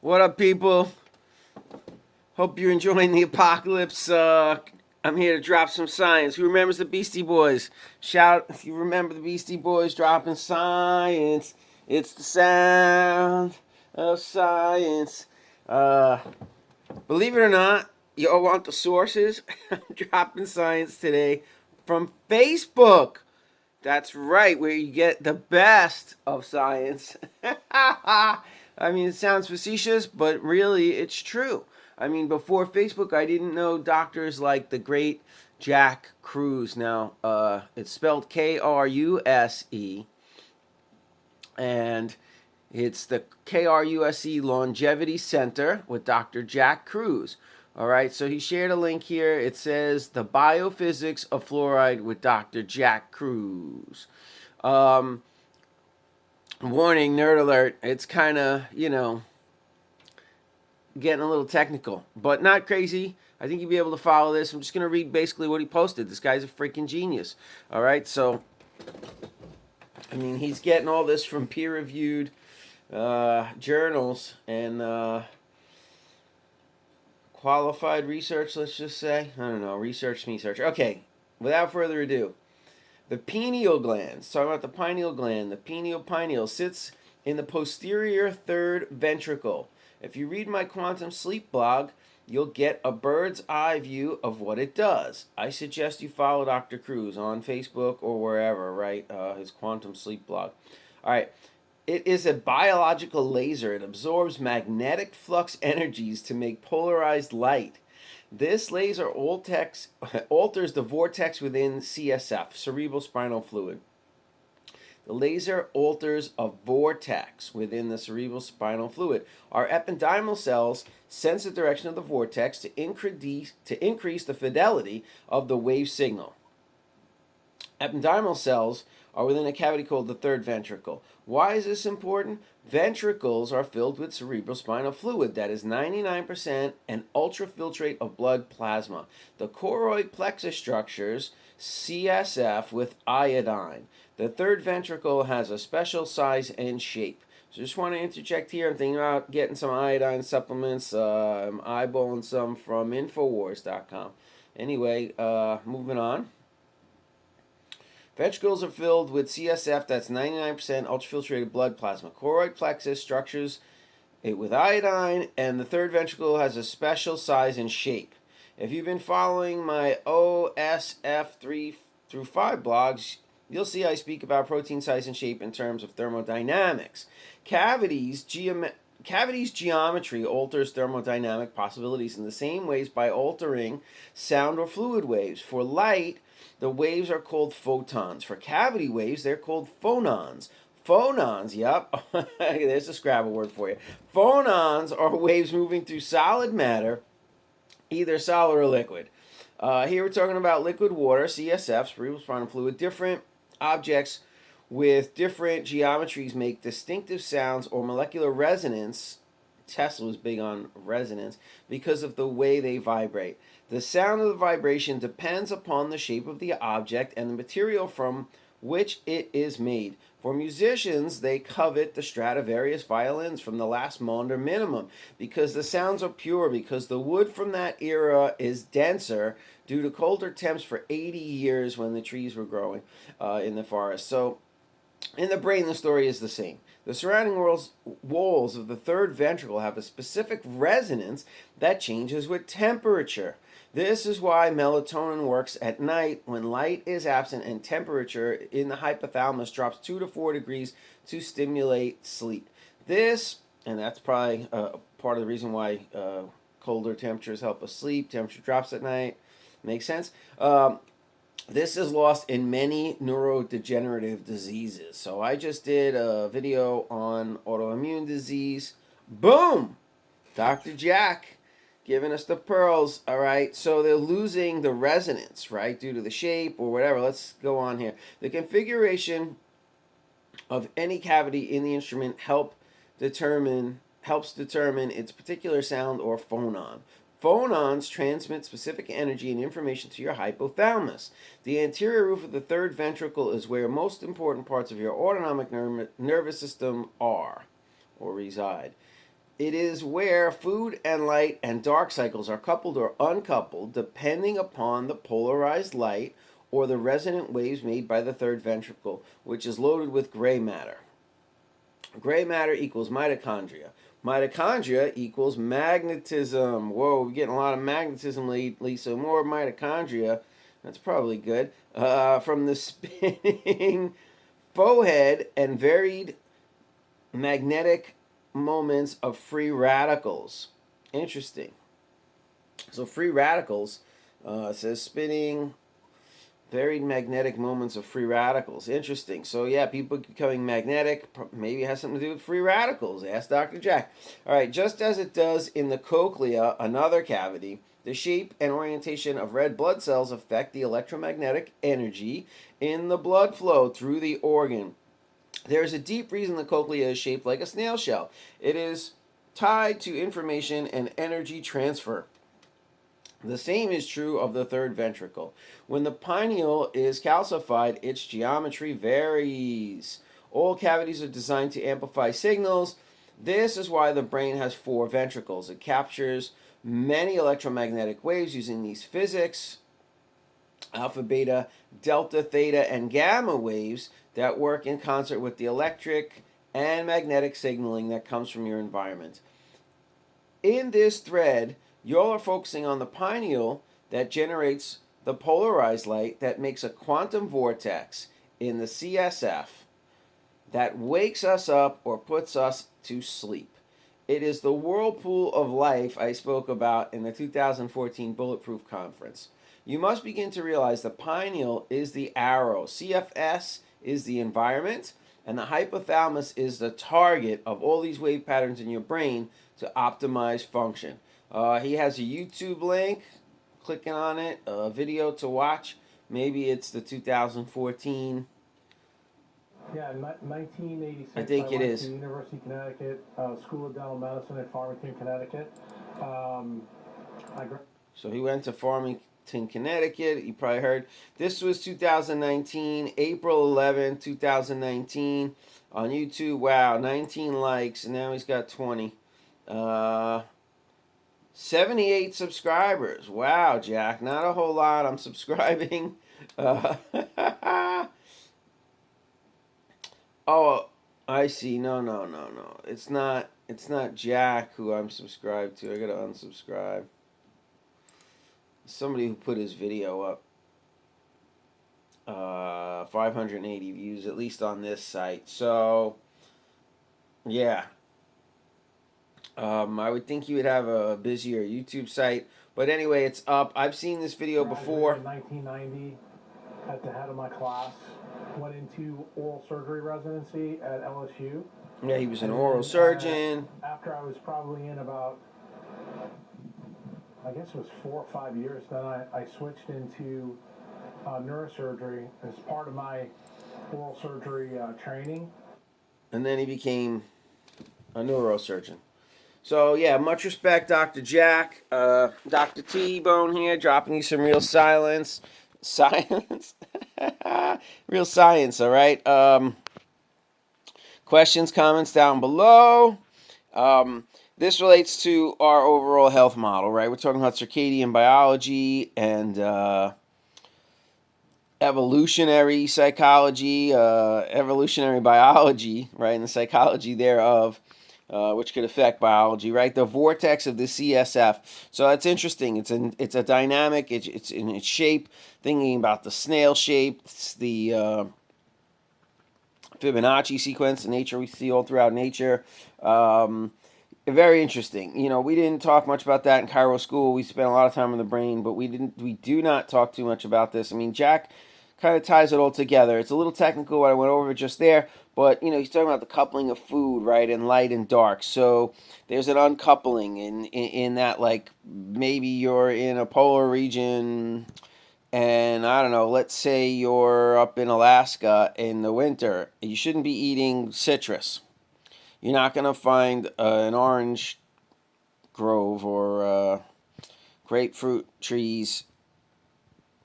What up, people? Hope you're enjoying the apocalypse. I'm here to drop some science. Who remembers the Beastie Boys? Shout if you remember the Beastie Boys dropping science. It's the sound of science. Uh, Believe it or not, you all want the sources? I'm dropping science today from Facebook. That's right, where you get the best of science. I mean, it sounds facetious, but really it's true. I mean, before Facebook, I didn't know doctors like the great Jack Krause. Now, it's spelled Kruse, and it's the KRUSE Longevity Center with Dr. Jack Krause. All right, so he shared a link here. It says The Biophysics of Fluoride with Dr. Jack Krause. Warning, nerd alert. It's kind of, getting a little technical, but not crazy. I think you'll be able to follow this. I'm just going to read basically what he posted. This guy's a freaking genius. All right, so, I mean, he's getting all this from peer-reviewed journals and qualified research, let's just say. I don't know, research. Okay, without further ado, the pineal gland, talking about the pineal gland, the pineal sits in the posterior third ventricle. If you read my quantum sleep blog, you'll get a bird's eye view of what it does. I suggest you follow Dr. Krause on Facebook or wherever, right? His quantum sleep blog. All right. It is a biological laser. It absorbs magnetic flux energies to make polarized light. This laser alters the vortex within CSF, cerebral spinal fluid. The laser alters a vortex within the cerebral spinal fluid. Our epidermal cells sense the direction of the vortex to increase the fidelity of the wave signal. Epidermal cells are within a cavity called the third ventricle. Why is this important? Ventricles are filled with cerebrospinal fluid that is 99% an ultrafiltrate of blood plasma. The choroid plexus structures CSF with iodine. The third ventricle has a special size and shape. So just want to interject here. I'm thinking about getting some iodine supplements. I'm eyeballing some from Infowars.com. Anyway, moving on. Ventricles are filled with CSF that's 99% ultrafiltrated blood plasma. Choroid plexus structures it with iodine, and the third ventricle has a special size and shape. If you've been following my OSF 3 through 5 blogs, you'll see I speak about protein size and shape in terms of thermodynamics. Cavities geometry alters thermodynamic possibilities in the same ways by altering sound or fluid waves. For light, the waves are called photons. For cavity waves, they're called phonons. Phonons, yep, there's a Scrabble word for you. Phonons are waves moving through solid matter, either solid or liquid. Here we're talking about liquid water, CSF, cerebral spinal fluid. Different objects with different geometries make distinctive sounds or molecular resonance. Tesla was big on resonance because of the way they vibrate. The sound of the vibration depends upon the shape of the object and the material from which it is made. For musicians, they covet the Stradivarius violins from the last Maunder minimum because the sounds are pure, because the wood from that era is denser due to colder temps for 80 years when the trees were growing in the forest. So in the brain, the story is the same. The surrounding walls of the third ventricle have a specific resonance that changes with temperature. This is why melatonin works at night when light is absent and temperature in the hypothalamus drops 2 to 4 degrees to stimulate sleep. And that's probably part of the reason why colder temperatures help us sleep. Temperature drops at night. Makes sense? This is lost in many neurodegenerative diseases. So I just did a video on autoimmune disease. Boom! Dr. Jack giving us the pearls. All right, so they're losing the resonance, right, due to the shape or whatever. Let's go on here. The configuration of any cavity in the instrument helps determine its particular sound or phonon. Phonons transmit specific energy and information to your hypothalamus. The anterior roof of the third ventricle is where most important parts of your autonomic nervous system are or reside. It is where food and light and dark cycles are coupled or uncoupled depending upon the polarized light or the resonant waves made by the third ventricle, which is loaded with gray matter. Gray matter equals mitochondria. Mitochondria equals magnetism. Whoa, we're getting a lot of magnetism lately, so more mitochondria. That's probably good. From the spinning forehead and varied magnetic moments of free radicals. Interesting. So free radicals says spinning varied magnetic moments of free radicals. Interesting. So yeah, people becoming magnetic maybe has something to do with free radicals. Ask Dr. Jack. All right, just as it does in the cochlea, another cavity, the shape and orientation of red blood cells affect the electromagnetic energy in the blood flow through the organ. There is a deep reason the cochlea is shaped like a snail shell. It is tied to information and energy transfer. The same is true of the third ventricle. When the pineal is calcified, its geometry varies. All cavities are designed to amplify signals. This is why the brain has four ventricles. It captures many electromagnetic waves using these physics, alpha, beta, delta, theta, and gamma waves that work in concert with the electric and magnetic signaling that comes from your environment. In this thread, y'all are focusing on the pineal that generates the polarized light that makes a quantum vortex in the CSF that wakes us up or puts us to sleep. It is the whirlpool of life I spoke about in the 2014 Bulletproof Conference. You must begin to realize the pineal is the arrow, CFS is the environment, and the hypothalamus is the target of all these wave patterns in your brain to optimize function. He has a YouTube link. Clicking on it, a video to watch. Maybe it's the 2014. Yeah, in 1986, I think it went is. to University of Connecticut, School of Dental Medicine at Farmington, Connecticut. So he went to Farmington, Connecticut. You probably heard. This was 2019, April 11, 2019, on YouTube. Wow, 19 likes, and now he's got 20. 78 subscribers. Wow, Jack. Not a whole lot. I'm subscribing. Oh, I see. No. It's not. It's not Jack who I'm subscribed to. I gotta unsubscribe. Somebody who put his video up. 580 views at least on this site. So, yeah. I would think you would have a busier YouTube site, but anyway, it's up. I've seen this video before. In 1990, at the head of my class, went into oral surgery residency at LSU. Yeah, he was an oral surgeon. After I was probably in about, I guess it was 4 or 5 years, then I switched into neurosurgery as part of my oral surgery training. And then he became a neurosurgeon. So, yeah, much respect, Dr. Jack. Dr. T-Bone here, dropping you some real silence. Science? Real science, all right? Questions, comments down below. This relates to our overall health model, right? We're talking about circadian biology and evolutionary psychology, evolutionary biology, right? And the psychology thereof. Which could affect biology, right? The vortex of the CSF. So that's interesting. It's a dynamic. It's in its shape. Thinking about the snail shape, it's the Fibonacci sequence, the nature we see all throughout nature. Very interesting. You know, we didn't talk much about that in Cairo school. We spent a lot of time on the brain, but we do not talk too much about this. I mean, Jack kind of ties it all together. It's a little technical what I went over just there, but you know, he's talking about the coupling of food, right, and light and dark. So there's an uncoupling in that, like maybe you're in a polar region, and I don't know, let's say you're up in Alaska in the winter. You shouldn't be eating citrus. You're not going to find an orange grove or grapefruit trees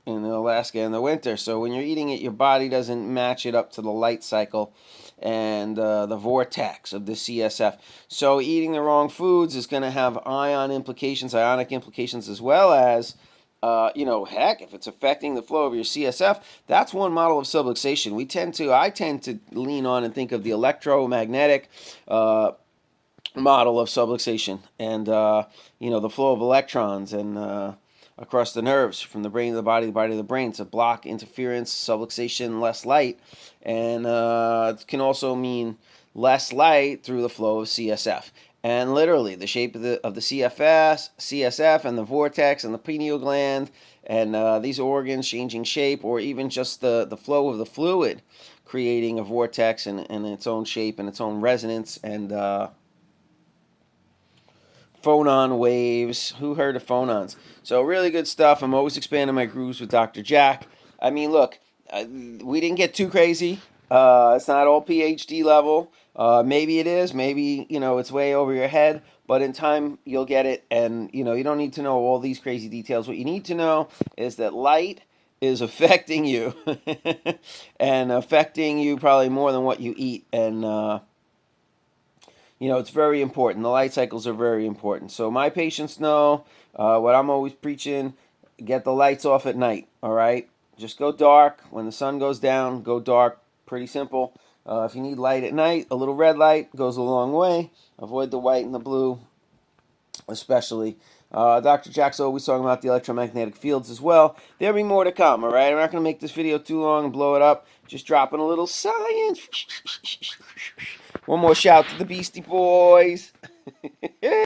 in Alaska in the winter. So when you're eating it, your body doesn't match it up to the light cycle. and the vortex of the CSF. So eating the wrong foods is going to have ionic implications, as well as, heck, if it's affecting the flow of your CSF, that's one model of subluxation. I tend to lean on and think of the electromagnetic model of subluxation, and the flow of electrons and across the nerves from the brain to the body to the brain to block interference, subluxation, less light, and it can also mean less light through the flow of CSF. And literally, the shape of the CSF, and the vortex, and the pineal gland, and these organs changing shape, or even just the flow of the fluid, creating a vortex in its own shape and its own resonance, and phonon waves. Who heard of phonons? So really good stuff. I'm always expanding my grooves with Dr. Jack. I mean, look, we didn't get too crazy. It's not all PhD level. Maybe it is. Maybe it's way over your head. But in time, you'll get it. And you don't need to know all these crazy details. What you need to know is that light is affecting you, and affecting you probably more than what you eat. And it's very important. The light cycles are very important. So my patients know what I'm always preaching: get the lights off at night. All right, just go dark when the sun goes down. Go dark. Pretty simple. If you need light at night, a little red light goes a long way. Avoid the white and the blue, especially. Dr. Jack's always talking about the electromagnetic fields as well. There'll be more to come, all right? I'm not going to make this video too long and blow it up. Just dropping a little science. One more shout to the Beastie Boys.